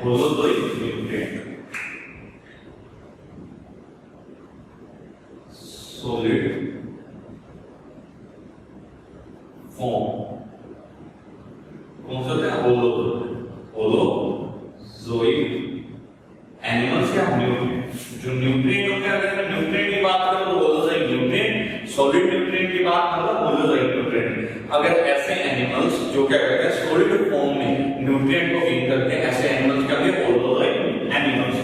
Holozoic nutrient, solid form कौन से होते हैं? होलोजोइक एनिमल्स या न्यूट्रिएंट। जो न्यूट्रिएंट होते हैं, अगर न्यूट्रिएंट की बात करें तो होलोजोइक न्यूट्रिएंट, सॉलिड न्यूट्रिएंट की बात मतलब होलोजोइक न्यूट्रिएंट। अगर ऐसे एनिमल्स जो क्या करते हैं सॉलिड फॉर्म में न्यूट्रिएंट को गेन करते हैं, ऐसे एनिमल्स क्या होते हैं? Holozoic animals.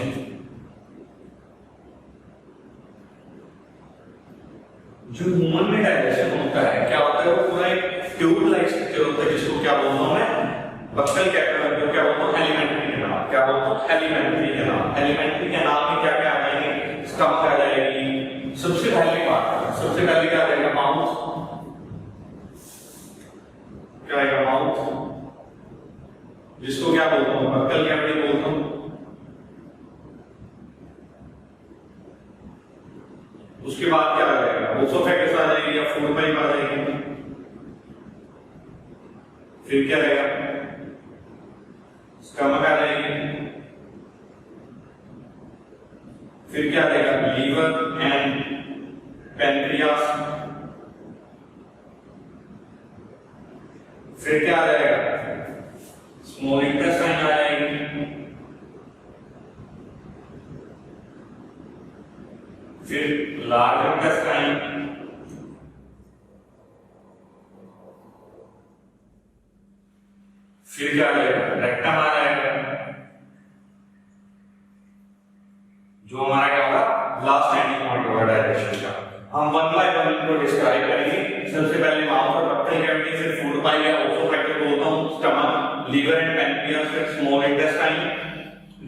जो ह्यूमन में डाइजेशन होता है क्या होता है? वो पूरा एक ट्यूब लाइक स्ट्रक्चर होता है, जिसको क्या बोलता हूं मैं? बक्कल कैपिलरी, जो क्या बोलता हूं? Alimentary canal. क्या बोलता हूं? Alimentary canal. एलिमेंट्री कैनाल में क्या क्या आ जाएंगे? स्टमक आ जाएगी। सबसे पहले बात, सबसे पहले क्या आ जाएगा? माउथ। क्या आएगा? माउथ, जिसको क्या बोलता हूं? बक्कल कैविटी बोलता हूं। उसके बाद क्या आ जाएगा? ओसोफेगस आ जाएगी या फूड पाइप आ जाएगी। फिर क्या रहेगा? स्टमक आ जाएगी। फिर क्या रहेगा? Liver and pancreas. फिर क्या आ जाएगा? स्मॉल इंटेस्टाइन आ जाएगी। फिर लार्ज इंटेस्टाइन। फिर क्या आ जाएगा? रेक्टम आ जाएगा। जो हमारा क्या होगा? लास्ट एंडिंग पॉइंट होगा डाइजेशन का। हम वन बाय वन इनको डिस्क्राइब करेंगे। सबसे पहले माउथ और बक्कल कैविटी, फिर फूड पाइप या ओसोफेगस बोलता हूं, स्टमक, लीवर एंड पैनक्रियास, फिर small intestine,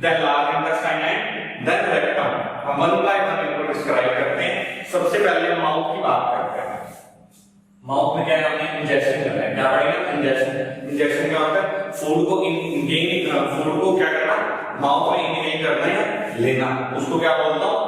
then large intestine and then rectum. हम वन बाय वन इनको डिस्क्राइब करते हैं। सबसे पहले हम माउथ की बात करते हैं। माउथ में क्या है? हमने इंजेक्शन करना है। क्या पड़ेगा? इंजेक्शन। इंजेक्शन क्या होता है? फूड को फूड को क्या करना? माउथ में इनहेल करना है, लेना। उसको क्या बोलता हूं?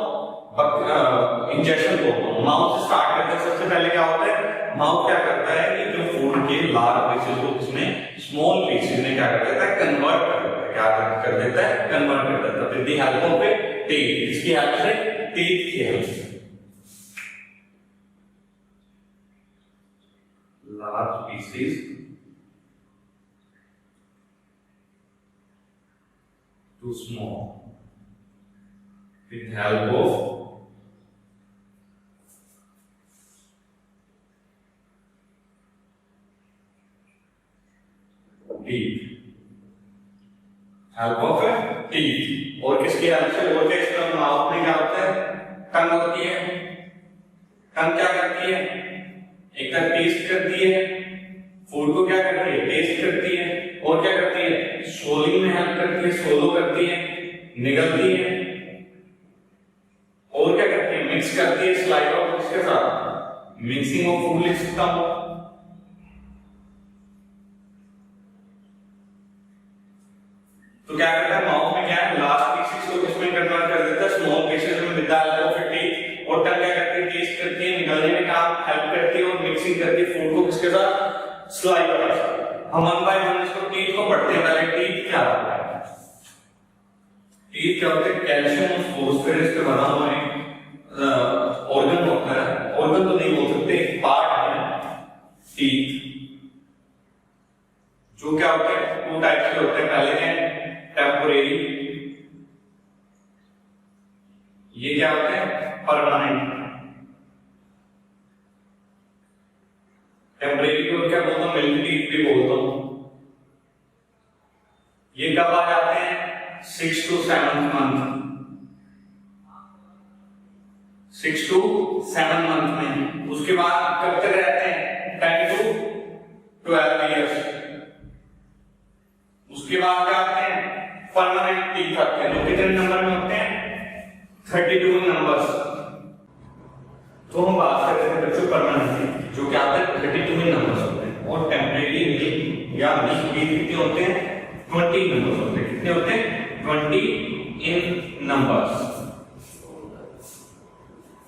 इंजेक्शन बोलता हूं। माउथ से स्टार्ट करते हैं। सबसे पहले क्या होता है? माउथ क्या करता है कि जो फूड के लार्ज पीसेस को उसमें स्मॉल पीसेस में क्या कर देता है? कन्वर्ट कर देता है। क्या कर देता है? कन्वर्ट कर देता है। With the help of A teeth. इसकी हेल्प से, टीथ की हेल्प से large pieces to small with help of teeth, help of teeth। और किसकी हेल्प से? और क्या? माउथ में क्या होता है? टंग होती है। टंग क्या करती है? एक तरह टेस्ट करती है, फूड को क्या करती है? टेस्ट करती है। और क्या करती है? सोलिंग में हेल्प करती है, सोलो करती है, निगलती है। और क्या करती है? मिक्स करती है सलाइवा को इसके साथ। मिक्सिंग ऑफ फूड लिख सकता हूं। तो क्या करता है? माउथ में क्या है? लार्ज पीसेस को किसमें कन्वर्ट कर देता है? स्मॉल पीसेस में with the help of teeth. और टंग क्या करती है? टेस्ट करती है, निगलने में काम हेल्प करती है और मिक्सिंग करती है फूड को किसके साथ? सलाइवा के साथ। हम वन बाय वन इसको टीथ को पढ़ते हैं। पहले टीथ क्या होता है? टीथ क्या होता है? कैल्शियम और फास्फोरस से बना हुआ एक ऑर्गन होता है। ऑर्गन तो नहीं बोल सकते, एक पार्ट है टीथ। जो क्या होता है? टू टाइप्स के होते हैं। पहले हैं टेम्पोरेरी, ये क्या होते हैं? परमानेंट। टेम्परेरी को क्या बोलता हूं? मिल्क टीथ भी बोलता हूं। ये कब आ जाते हैं? 6 to 7 मंथ। 6 to 7 मंथ में। उसके बाद कब तक रहते हैं? 10 to 12 इयर्स। उसके बाद क्या आते हैं? परमानेंट टीथ आते हैं। जो कितने नंबर में होते हैं? 32 नंबर्स। तो हम बात करते हैं बच्चों परमानेंट, जो क्या होता है? 32 नंबर्स होते हैं। और टेम्परेरी मिल्क या मिल्क टीथ कितने होते हैं? 20 नंबर्स होते हैं। कितने होते हैं? 20 इन नंबर्स।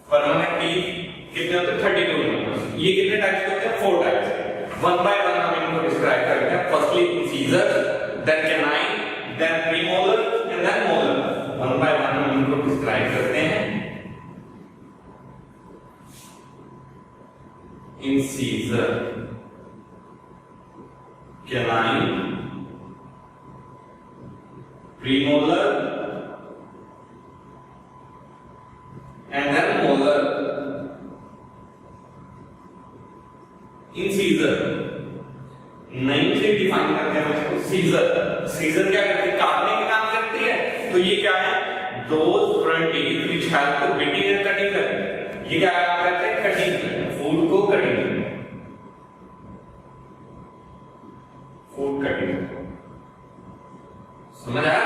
परमानेंट टीथ कितने होते हैं? 32 नंबर्स। ये कितने टाइप्स के होते हैं? 4 टाइप्स। वन बाय वन हम इनको डिस्क्राइब करते हैं। Firstly incisor, then canine, then premolar, describe करते हैं। Incisor, canine, premolar and then molar. Incisor nine से डिफाइन करते हैं इसको। सीजर, सीजर क्या करती है? काटने का काम करती है। तो ये क्या है? Those front teeth which help to biting and cutting करते। ये क्या काम करते हैं? कटिंग करते हैं, फूड को कटिंग करते हैं, फूड कटिंग। समझ आया?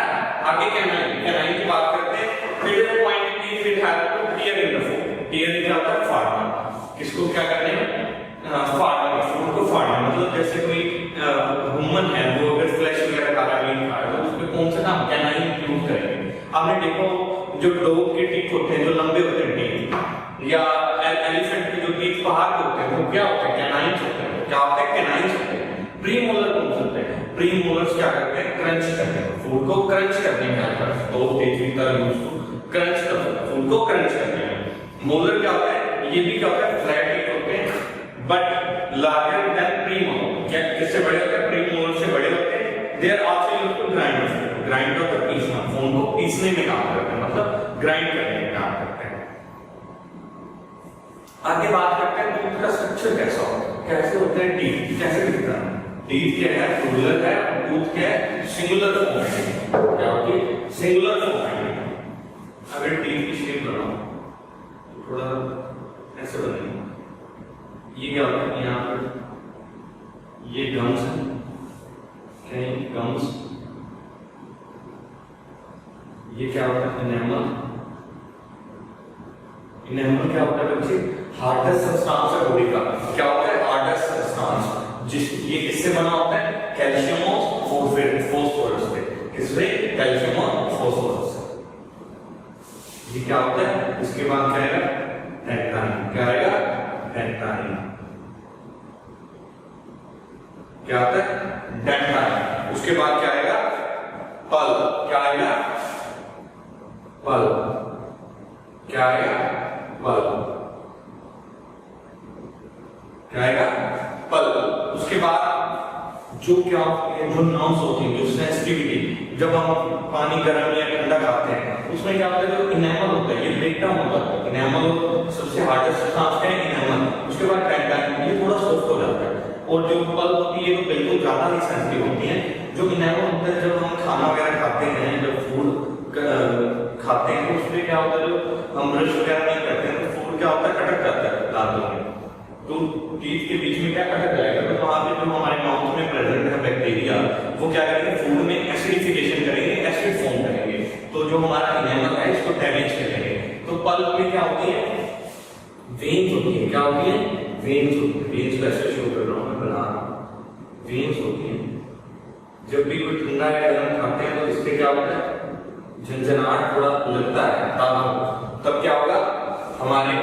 आगे कैनाइन, कैनाइन की बात करते हैं। Middle point teeth which help to tear in the food. Tear क्या होता है? फाड़ना। किसको क्या करने में? फाड़ना, फूड को फाड़ना। मतलब जैसे कोई ह्यूमन है, वो अगर फ्लैश वगैरह खा रहा है, मीट खा रहा है, तो उसमें कौन सा नाम कैनाइन यूज करेंगे। आपने देखो जो डॉग के टीथ होते हैं, जो लंबे होते हैं टीथ, या एलिफेंट के जो टीथ बाहर के होते हैं, वो क्या होते हैं? कैनाइन्स होते हैं। क्या होते हैं? कैनाइन्स होते हैं। प्रीमोलर कौन से होते हैं? प्रीमोलर्स क्या करते हैं? क्रंच करते हैं, फूड को क्रंच करने में हेल्प करते हैं। दो टीथ की तरह यूज टू क्रंच करते हैं, फूड को क्रंच करने में। मोलर क्या होता है? ये भी क्या होता है? फ्लैट टीथ होते हैं बट लार्जर देन प्रीमोलर। क्या किससे बड़े होते हैं? प्रीमोलर से बड़े होते हैं। They are also used to grind, grind होता है पीसना, फोन को पीसने में काम करते हैं, मतलब ग्राइंड करने में काम करते हैं। आगे बात करते हैं टूथ का स्ट्रक्चर कैसा होता है, कैसे होते हैं टीथ, कैसे दिखता है। टीथ क्या है? प्लूरल है। टूथ क्या है? सिंगुलर फॉर्म है। क्या होती है? सिंगुलर फॉर्म है। अगर टीथ की शेप बनाओ तो थोड़ा ऐसे बनेगा। ये क्या होता है? यहाँ पर ये गम्स है, क्या है? गम्स। ये क्या होता है? इनेमल। इनेमल क्या होता है बच्चे? हार्डेस्ट सब्सटेंस है बॉडी का। क्या होता है? Hardest substance. जिस ये किससे बना होता है? कैल्शियम और फास्फोरस से। किससे? कैल्शियम और फास्फोरस से। ये क्या होता है? इसके बाद क्या आएगा? डेंटाइन। क्या आएगा? डेंटाइन। क्या होता है? डेंटाइन। उसके बाद क्या आएगा? पल। क्या आएगा? पल। क्या आएगा? पल। क्या आएगा? पल। उसके बाद जो क्या जो नर्व्स होती हैं, जो सेंसिटिविटी, जब हम पानी गर्म या ठंडा खाते हैं उसमें क्या होता है? जो इनेमल होता है ये ब्रेक डाउन होता है। इनेमल सबसे हार्डेस्ट सब्सटेंस है इनेमल। उसके बाद डेंटाइन, ये थोड़ा सॉफ्ट हो जाता है। और जो पल्प होती है तो बिल्कुल ज्यादा ही सेंसिटिव होती है। जो इनेमल होता है, जब हम खाना वगैरह खाते हैं, जब फूड खाते हैं तो उसमें क्या होता है? जो हम ब्रश वगैरह नहीं करते हैं तो फूड क्या होता है? अटक जाता है दांतों में। तो टीथ के बीच में क्या अटक जाएगा? तो वहां पे जो हमारे माउथ में प्रेजेंट है बैक्टीरिया, वो क्या करेंगे? फूड में एसिडिफिकेशन करेंगे, एसिड फॉर्म करेंगे। तो जो हमारा इनेमल है इसको डैमेज करेंगे। तो पल्प में क्या होती है? वेन्स होती है। क्या होती है? वेन्स होती है। वेन्स कैसे शो कर रहा हूं मैं? बना वेन्स होती है। जब भी कोई ठंडा या गर्म खाते हैं तो इससे क्या होता है? झंझनाहट थोड़ा लगता है दांतों। तब क्या होगा? हमारे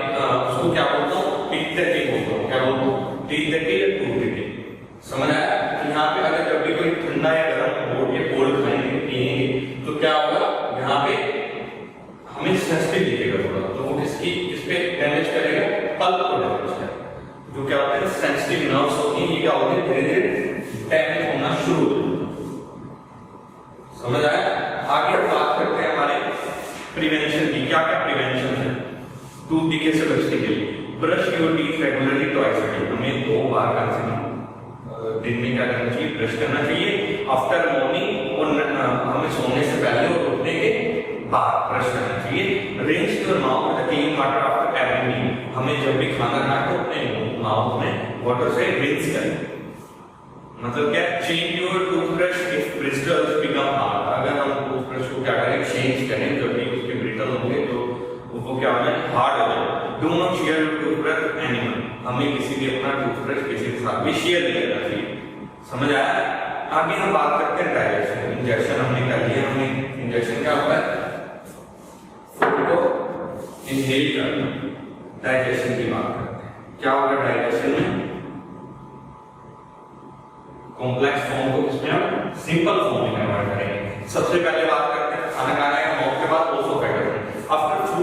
उसको क्या बोलता हूँ? टीथ टैकिंग बोलता हूँ। क्या बोलता हूँ? टीथ टैकिंग या टूथ टैकिंग। समझ आया? कि यहाँ पे अगर जब भी कोई ठंडा या गर्म हो या कोल्ड खाएंगे पिएंगे तो क्या होगा? यहाँ पे हमें सेंसिटिव दिखेगा थोड़ा। तो वो किसकी इस पे डैमेज करेगा? पल्प को डैमेज करेगा। जो क्या होते हैं? सेंसिटिव नर्व्स होती हैं, ये क्या होते हैं? धीरे धीरे डैमेज होना शुरू हो जाते हैं। समझ आया? आगे बात करते हैं हमारे प्रिवेंशन की। क्या क्या प्रिवेंशन है टूथ डीके से बचने के लिए? Brush your teeth regularly twice a day. हमें 2 बार कम से कम दिन में क्या करना चाहिए? ब्रश करना चाहिए। आफ्टर मॉर्निंग, और हमें सोने से पहले और उठने के बाद ब्रश करना चाहिए। Rinse your mouth with clean water after every meal. हमें जब भी खाना खाए तो अपने माउथ में वाटर से रिंस करें। मतलब क्या? Change your toothbrush if bristles become hard. अगर हम टूथब्रश को क्या करें? चेंज करें, जब भी उसके ब्रिटल होंगे तो वो क्या होगा? हार्ड हो जाएगा। Do not share your toothbrush animal. हमें किसी भी अपना टूथब्रश किसी के साथ भी शेयर नहीं करना चाहिए। समझ आया? आगे हम बात करते हैं डाइजेशन। इंजेक्शन हमने कर लिया। हमें इंजेक्शन क्या होता है? फूड को इनहेल करना। डाइजेशन की बात करते हैं। क्या होगा डाइजेशन में? कॉम्प्लेक्स फॉर्म को किसमें हम सिंपल फॉर्म में कन्वर्ट करेंगे। सबसे पहले बात करते हैं खाना खाने के माउथ के बाद ओसोफेगस।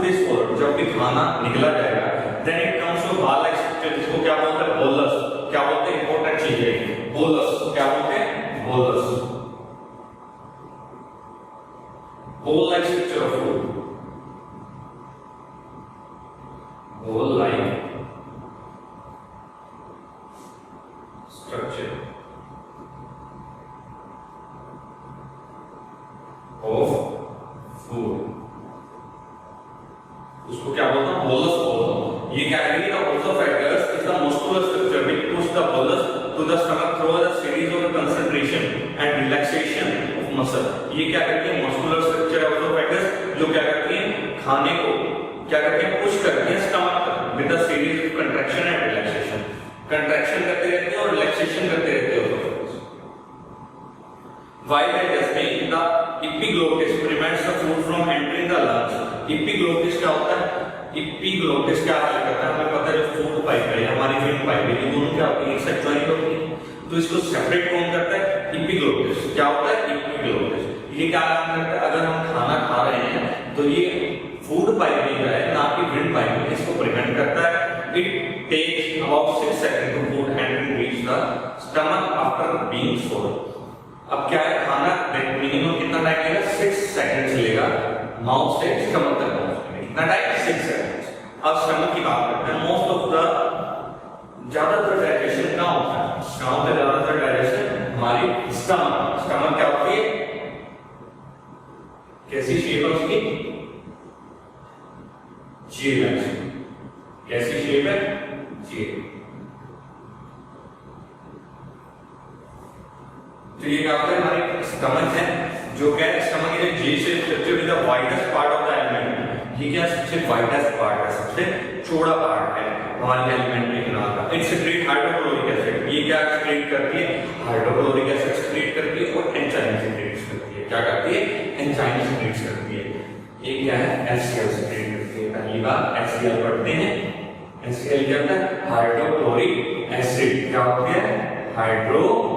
फूड इज swallowed, जब भी खाना निकला जाएगा, then it comes to ball like structure, जिसको क्या बोलते हैं बोलस, क्या बोलते हैं इंपॉर्टेंट चीज है बोलस, क्या बोलते हैं bolus, bowl like structure of food, bowl like structure of food, उसको क्या बोलता हूँ बोलस बोलता हूँ। ये कैटेगरी का also factors is the muscular structure which push the bolus to the stomach through a series of concentration and relaxation of muscle। ये क्या करती है muscular structure also factors जो क्या करती है खाने को क्या करती है पुश करती है स्टमक तक with a series of contraction and relaxation, contraction करते रहते हैं और relaxation करते रहते हैं। While digesting, the epiglottis prevents the food from entering the lungs। epiglottis क्या होता है? epiglottis क्या करता है? हमें पता है जो फूड पाइप है हमारी विंड पाइप है, ये दोनों क्या होती है एक साथ ज्वाइन होती है, तो इसको सेपरेट कौन करता है? epiglottis। क्या होता है? epiglottis। ये क्या काम करता है? अगर हम खाना खा रहे हैं तो ये फूड पाइप में जो है ना कि विंड पाइप में, इसको प्रिवेंट करता है। It takes about 6 seconds to food and reach the stomach after being swallowed। अब क्या है खाना मिनिमम कितना टाइम लेगा? 6 सेकंड लेगा माउथ से स्टमक तक पहुंचने में, कितना टाइम? 6 सेकंड। अब स्टमक की बात करते हैं। मोस्ट ऑफ द ज्यादातर डाइजेशन कहाँ होता है? कहाँ होता है ज्यादातर डाइजेशन? हमारी स्टमक। स्टमक क्या होती है? कैसी शेप है उसकी? जेल। कैसी शेप है? जेल। तो ये क्या होता है हमारी स्टमक है जो क्या है stomach is J shape structure with the widest part of the element. ये क्या सबसे वाइडेस्ट पार्ट है, सबसे चौड़ा पार्ट है हमारे एलिमेंट के किनारे का। It secrete hydrochloric acid. ये क्या सेक्रेट करती है? हाइड्रोक्लोरिक एसिड सेक्रेट करती है और एंजाइम सेक्रेट करती है। क्या करती है? एंजाइम सेक्रेट करती है। ये क्या है? HCl सेक्रेट करती है। पहली बार HCl पढ़ते हैं। HCl क्या होता है? Hydrochloric acid. क्या होती है? Hydrochloric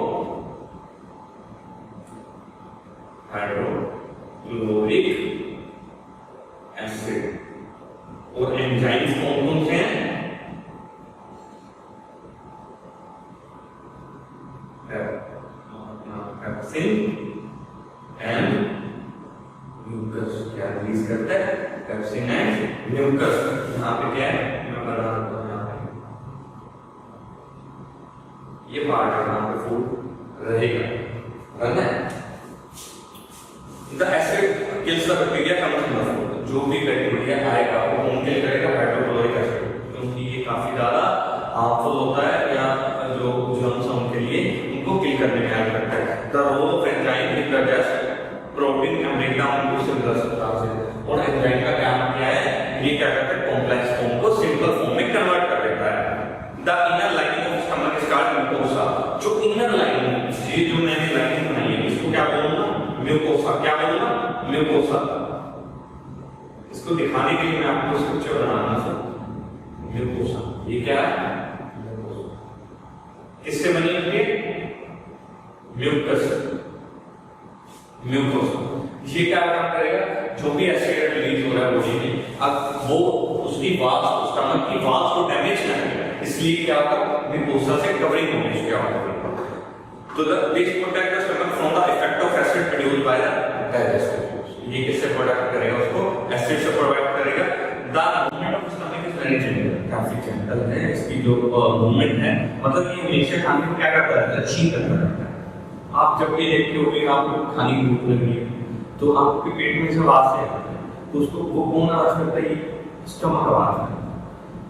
acid. और एंजाइम्स कौन कौन से हैं? Pepsin and mucus. क्या रिलीज करता है? Pepsin and mucus. यहाँ पे क्या है मैं बता देता हूँ, यहाँ पे ये पार्ट है यहाँ पे फूड रहेगा है। The acid kills the bacteria comes in the food। जो भी बैक्टीरिया आएगा वो कौन किल करेगा? हाइड्रोक्लोरिक एसिड, क्योंकि ये काफी ज्यादा हार्मफुल होता है या जो जर्म्स हैं उनके लिए उनको किल करने में हेल्प करता है। The role of enzyme is to digest protein and break down into simpler substances। और एंजाइम का काम क्या है? ये क्या करता है? कॉम्प्लेक्स फॉर्म को सिंपल फॉर्म में कन्वर्ट कर देता है। The inner lining of stomach is called mucosa। जो इनर लाइनिंग, ये जो मैंने लाइनिंग बनाई है इसको क्या बोलूंगा? म्यूकोसा। क्या बोलूंगा? म्यूकोसा। इसको दिखाने के लिए मैं आपको स्ट्रक्चर बनाना था। म्यूकोसा ये क्या है? किससे बनी हुई है? म्यूकस। म्यूकोसा ये क्या काम करेगा? जो भी एसिड रिलीज हो रहा है बॉडी में, अब वो उसकी वाल्स, स्टमक की वाल्स को डैमेज ना करे, इसलिए क्या होगा? म्यूकोसा से कवरिंग होगी उसके आउटर। तो this protect the stomach from the effect of acid produced by the digestive juice। ये किससे प्रोटेक्ट करेगा उसको? एसिड से प्रोटेक्ट करेगा। The movement of stomach is very gentle। काफी जेंटल है इसकी जो मूवमेंट है, मतलब ये हमेशा खाने को क्या करता है? अच्छी करता रहता है। आप जब भी देखते होगे आपको खाने की भूख लगी है तो आपके पेट में से आवाज है तो उसको वो कौन आवाज करता है? स्टमक आवाज है।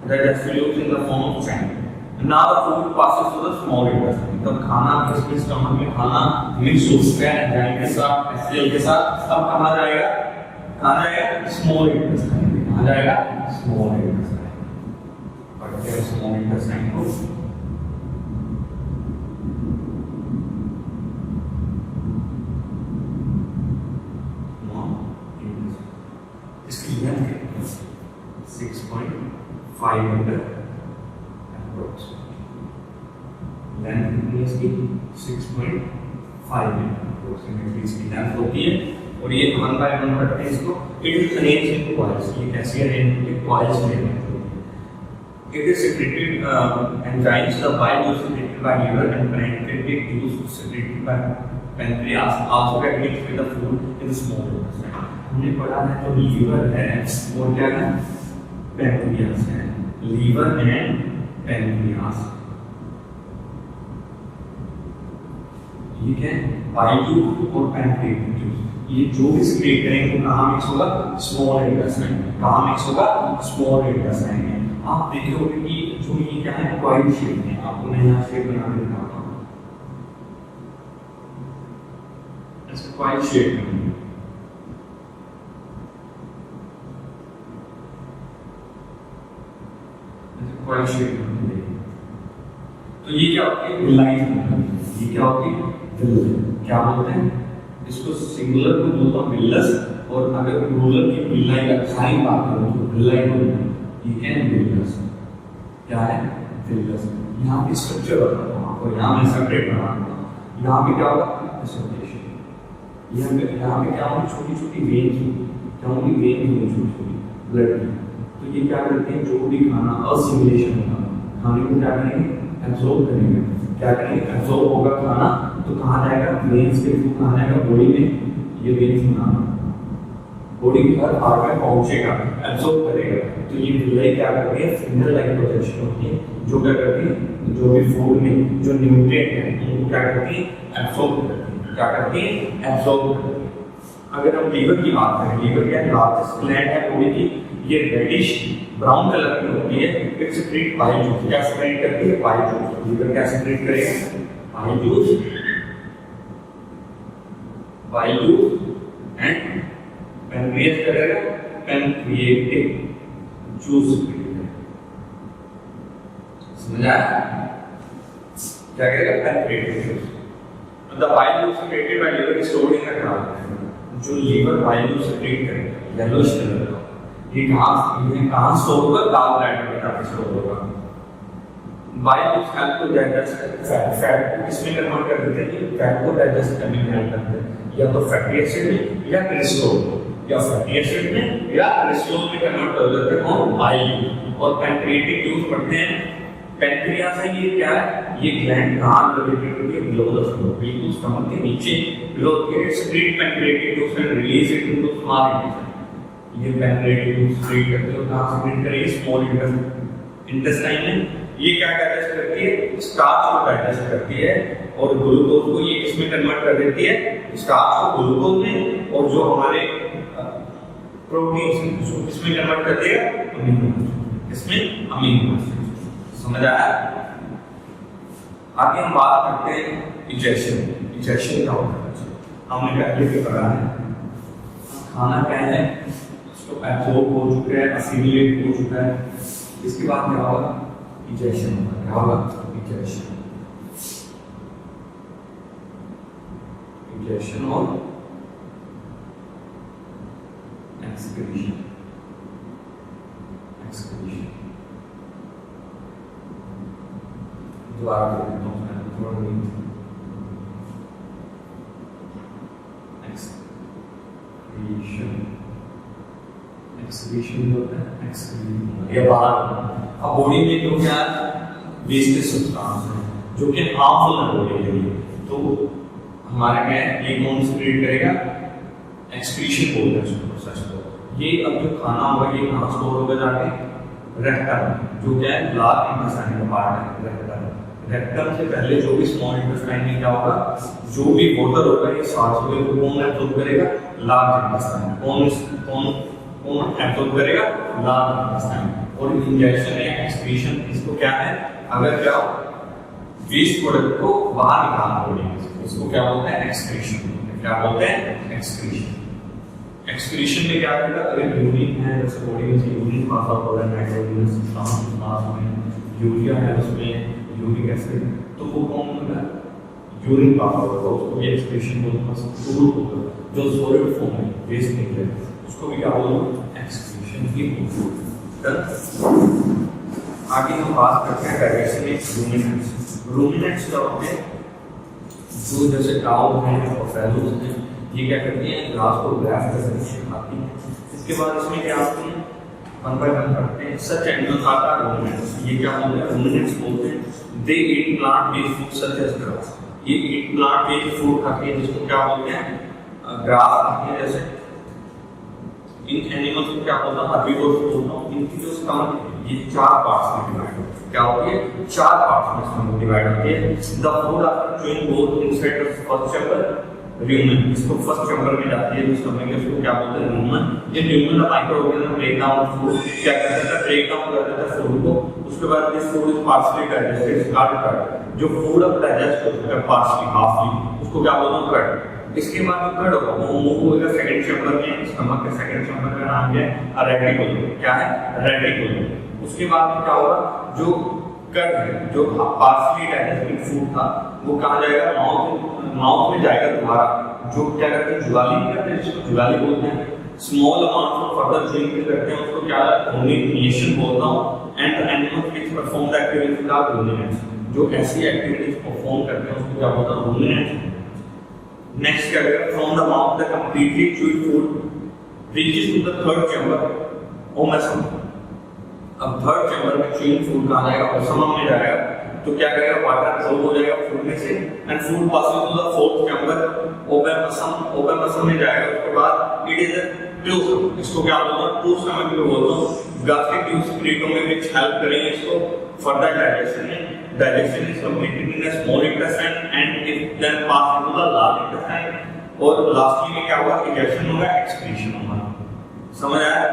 That is fluid in the form of sand। Now the food passes to the small intestine। तब खाना इसके स्टमक में खाना मिक्स हो चुका है एंजाइम के साथ, HCl के साथ। अब कहाँ जाएगा? कहाँ जाएगा? Small intestine. कहाँ जाएगा? Small intestine. पढ़ते हैं स्मॉल इंटेस्टाइन को। इसकी लेंथ कितनी है? 6.5 मीटर। लेंथ कितनी है इसकी? 6.5 मीटर अप्रोक्सीमेटली इसकी लेंथ होती है। और ये 1 by 1 करते हैं इसको। It is arranged in coils, ये कैसे अरेंज होते हैं कॉइल्स में। It is secreted enzymes, the bile juice secreted by liver and pancreatic juice secreted by pancreas also get mixed with the food in the small intestine. हमने पढ़ा है तो liver है और क्या है पैंक्रियास है, लीवर एंड पैंक्रियास। ये क्या है बाइल जूस और पैंक्रियाटिक जूस, ये जो भी सिक्रेट करेंगे वो कहाँ मिक्स होगा स्मॉल इंटेस्टाइन में। कहाँ मिक्स होगा स्मॉल इंटेस्टाइन में। आप देखोगे कि जो ये क्या है कॉइल शेप में, आपको मैं यहाँ शेप बना के दिखाता हूँ। ऐसे कॉइल शेप में कॉइल शेप में तो ये क्या होती है लाइन, ये क्या होती है क्या बोलते हैं इसको, सिंगुलर को बोलता हूँ विल्लस, और अगर प्लूरल की विल्लाई का साइन बात करूँ तो विल्लाई बोलते हैं। ये क्या है विल्लस, क्या है विल्लस। यहाँ पे स्ट्रक्चर बताता हूँ आपको, यहाँ मैं सेपरेट बना दूंगा। यहाँ पे क्या होगा एसोसिएशन, यहाँ पे क्या होगी छोटी छोटी वेन्स होगी, क्या होगी वेन्स होगी छोटी छोटी ब्लड की। तो ये क्या करते हैं जो भी खाना असिमिलेशन होगा, खाने को क्या करेंगे एब्जॉर्ब करेंगे, क्या करेंगे एब्जॉर्ब होगा खाना तो कहाँ जाएगा वेन्स के थ्रू, कहाँ जाएगा बॉडी में। ये वेन्स बनाना बॉडी के हर पार्ट में पहुंचेगा, एब्जॉर्ब करेगा। तो ये विलाई क्या करती है फिंगर लाइक प्रोजेक्शन होती है, जो क्या करती है जो भी फूड में जो न्यूट्रिएंट है उनको क्या करती है एब्जॉर्ब करती है, क्या करती है एब्जॉर्ब करती है। अगर हम लीवर की बात करें, लीवर क्या लार्जेस्ट ग्लैंड है बॉडी की, ये रेडिश ब्राउन कलर की होती है। इट सेक्रेट बाइल जूस, क्या सेक्रेट करती है बाइल जूस। लीवर क्या सेक्रेट करेगा bile juice, bile juice and pancreas करेगा पैनक्रिएटिक जूस। समझ आया क्या करेगा pancreatic juice. The bile juice secreted bye liver is stored in the gland, जो लीवर बाइल जूस सेक्रेट करेगा येलोइश कलर का, ये कहाँ स्टोर होगा गाल ब्लैडर में जाके स्टोर होगा। Bile juice help to digest fat को किसमें कन्वर्ट कर देते हैं, फैट को डाइजेस्ट करने में हेल्प करते हैं, या तो फैटी एसिड में या कोलेस्ट्रॉल, या फैटी एसिड में या कोलेस्ट्रॉल में कन्वर्ट कर देते हैं और बाइल। और पैनक्रिएटिक जूस पढ़ते हैं, पैनक्रियास है ये क्या है, ये ग्लैंड कहाँ लोकेटेड होती है बिलो द स्टमक, बिल्कुल स्टमक के नीचे below the secrete pancreatic juice and release it into small intestine. ये पैनक्रिएटिक जूस सेक्रेट करते हो कहाँ सेक्रेट करेगी स्मॉल इंटेस्टाइन में। ये क्या डाइजेस्ट करती है स्टार्च को डाइजेस्ट करती है और ग्लूकोज को ये किसमें कन्वर्ट कर देती है स्टार्च को ग्लूकोज में, और जो हमारे प्रोटीन उसको किसमें कन्वर्ट कर देगा अमीनो एसिड, इसमें अमीनो एसिड। समझ आया। आगे हम बात करते हैं इजेशन। इजेशन क्या होता है हमने पहले भी पढ़ा है, खाना क्या है उसको एब्जॉर्ब हो चुका है, असिमिलेट हो चुका है, इसके बाद क्या होगा इजेशन होगा। क्या होगा इजेशन, इजेशन और एक्सक्रीशन। एक्सक्रीशन दोबारा कर देता हूँ मैं थोड़ा एक्सक्रीशन। एक्सक्रीशन होता है एक्सक्रीशन या बाहर। अब बॉडी में जो क्या वेस्टेज सब्सटेंस है जो कि हार्मफुल है बॉडी के लिए, तो हमारा क्या है ये कौन सेक्रेट करेगा एक्सक्रीशन बोलते हैं इसको प्रोसेस को। ये अब जो खाना होगा ये कहाँ स्टोर होगा जाके रेक्टम, जो क्या है लार्ज इंटेस्टाइन का पार्ट है रेक्टम। रेक्टम से पहले जो भी स्मॉल इंटेस्टाइन में क्या होगा जो भी वाटर होगा ये सांस को कौन एब्जॉर्ब करेगा लार्ज इंटेस्टाइन। कौन एब्जॉर्ब करेगा लार्ज इंटेस्टाइन। और इंजेक्शन या एक्सक्रीशन इसको क्या है अगर क्या वेस्ट प्रोडक्ट को बाहर निकालना पड़ेगा इसको क्या बोलते हैं एक्सक्रीशन। क्या बोलते हैं एक्सक्रीशन। एक्सक्रीशन में क्या करेगा अगर यूरिन है जैसे बॉडी में से यूरिन पास आउट हो रहा है नाइट्रोजन सांस में, यूरिया है उसमें यूरिक एसिड, तो वो कौन होगा यूरिन पास आउट होगा उसको भी एक्सक्रीशन बोलते हैं। स्टूल होगा जो सॉलिड फॉर्म में वेस्ट निकले उसको भी क्या बोलते हैं एक्सक्रीशन की। आगे हम बात करते हैं डाइजेशन में रूमिनेंट्स। रूमिनेंट्स क्या होते हैं जो जैसे काउ हैं और फैलोज हैं ये क्या करती है, ग्रास को ग्रास का सदस्य खाती है। इसके बाद इसमें क्या आती है, वन बाय वन करते हैं। सच एनिमल्स आर रूमिनेंट्स, ये क्या होते हैं, रूमिनेंट्स बोलते हैं। They eat plant based food such as grass, ये ईट प्लांट बेस्ड फूड खाती है जिसको क्या बोलते हैं, ग्रास खाती है। जैसे इन एनिमल्स को क्या होता है, हर्बीवोर्स बोलता हूँ। इनकी जो स्टमक ये 4 पार्ट्स में डिवाइड होती है। क्या होती है, 4 पार्ट्स में स्टमक डिवाइड होती है। The food after chewing both inside the first chamber rumen, इसको फर्स्ट चैम्बर में जाती है जो स्टमक है, उसको क्या बोलते हैं, रूमेन। ये rumen the microorganism break down food, क्या करता है, ब्रेक डाउन कर देता है फूड को। उसके बाद this food is partially digested, start cut, जो फूड अब डाइजेस्ट होता है पार्शली हाफली, उसको क्या बोलते हैं, कट। इसके बाद जो कट होगा वो मूव होगा सेकंड चैम्बर में। स्टमक के सेकंड चैम्बर का नाम क्या है, रेटिकुलम। क्या है, रेटिकुलम। उसके बाद क्या होगा, जो कट है, जो पार्शली डाइजेस्टेड फूड था, वो कहाँ जाएगा, माउथ में जाएगा दोबारा। जो क्या करते हैं, जुगाली करते हैं, जिसको जुगाली बोलते हैं। Small amount of further drink करते हैं, उसको क्या रुमिनेशन बोलता हूँ। And animals which perform the activities are ruminants, जो ऐसी एक्टिविटीज परफॉर्म करते हैं उसको क्या बोलता है, रुमिनेंट्स। नेक्स्ट क्या करेगा, from the mouth the completely chewed food reaches to the third chamber omasum. अब थर्ड चैम्बर में च्यूइंग फूड कहाँ जाएगा, ओमेसम में जाएगा। तो क्या करेगा, वाटर एब्सॉर्ब हो जाएगा फूड में से and food passing to the fourth chamber omasum, omasum में जाएगा। उसके बाद इट इज अ ट्यूब, इसको क्या बोलते हैं, ट्यूब स्टमक में बोलते हैं। गास्ट्रिक ट्यूब सिक्रेटो में विच हेल्प करेंगे इसको फर्दर डाइजेशन में। Digestion is completed in the small intestine and it then pass into the large intestine. और लास्टली में क्या होगा, इजेक्शन होगा, एक्सक्रीशन होगा। समझ आया।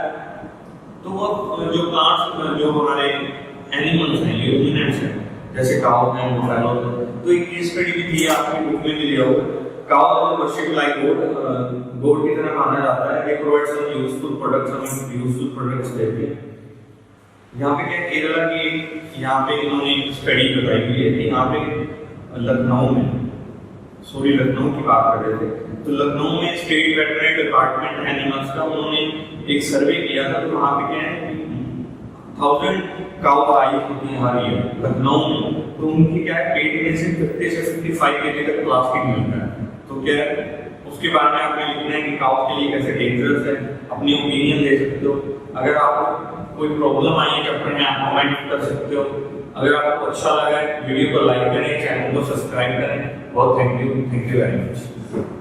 तो वो जो प्लांट्स, जो हमारे एनिमल्स हैं, ये रूमिनेंट्स हैं, जैसे काऊ हैं, बुफेलो हैं। तो एक केस स्टडी भी थी आपकी बुक में भी लिया होगा। काऊ को वर्शिप लाइक गोड की तरह माना जाता है। They provide some useful products देते हैं। यहाँ पे क्या, केरला की यहाँ पे इन्होंने एक स्टडी बताई हुई है कि यहाँ पे लखनऊ की बात कर रहे थे। तो लखनऊ में स्टेट वेटरनरी डिपार्टमेंट एनिमल्स का उन्होंने एक सर्वे किया था। तो वहाँ पे क्या है, 1000 काउ आई होती है हर ईयर लखनऊ में। तो उनकी क्या है, पेट में से 50 से 55 केजी तक प्लास्टिक मिलता है। तो क्या है, उसके बारे में आपने लिखना है कि काउ के लिए कैसे डेंजरस है, अपनी ओपिनियन दे सकते हो। अगर आपको कोई प्रॉब्लम आई है चैप्टर में, आप कमेंट कर सकते हो। अगर आपको अच्छा लगा है वीडियो को लाइक करें, चैनल को सब्सक्राइब करें। बहुत थैंक यू वेरी मच।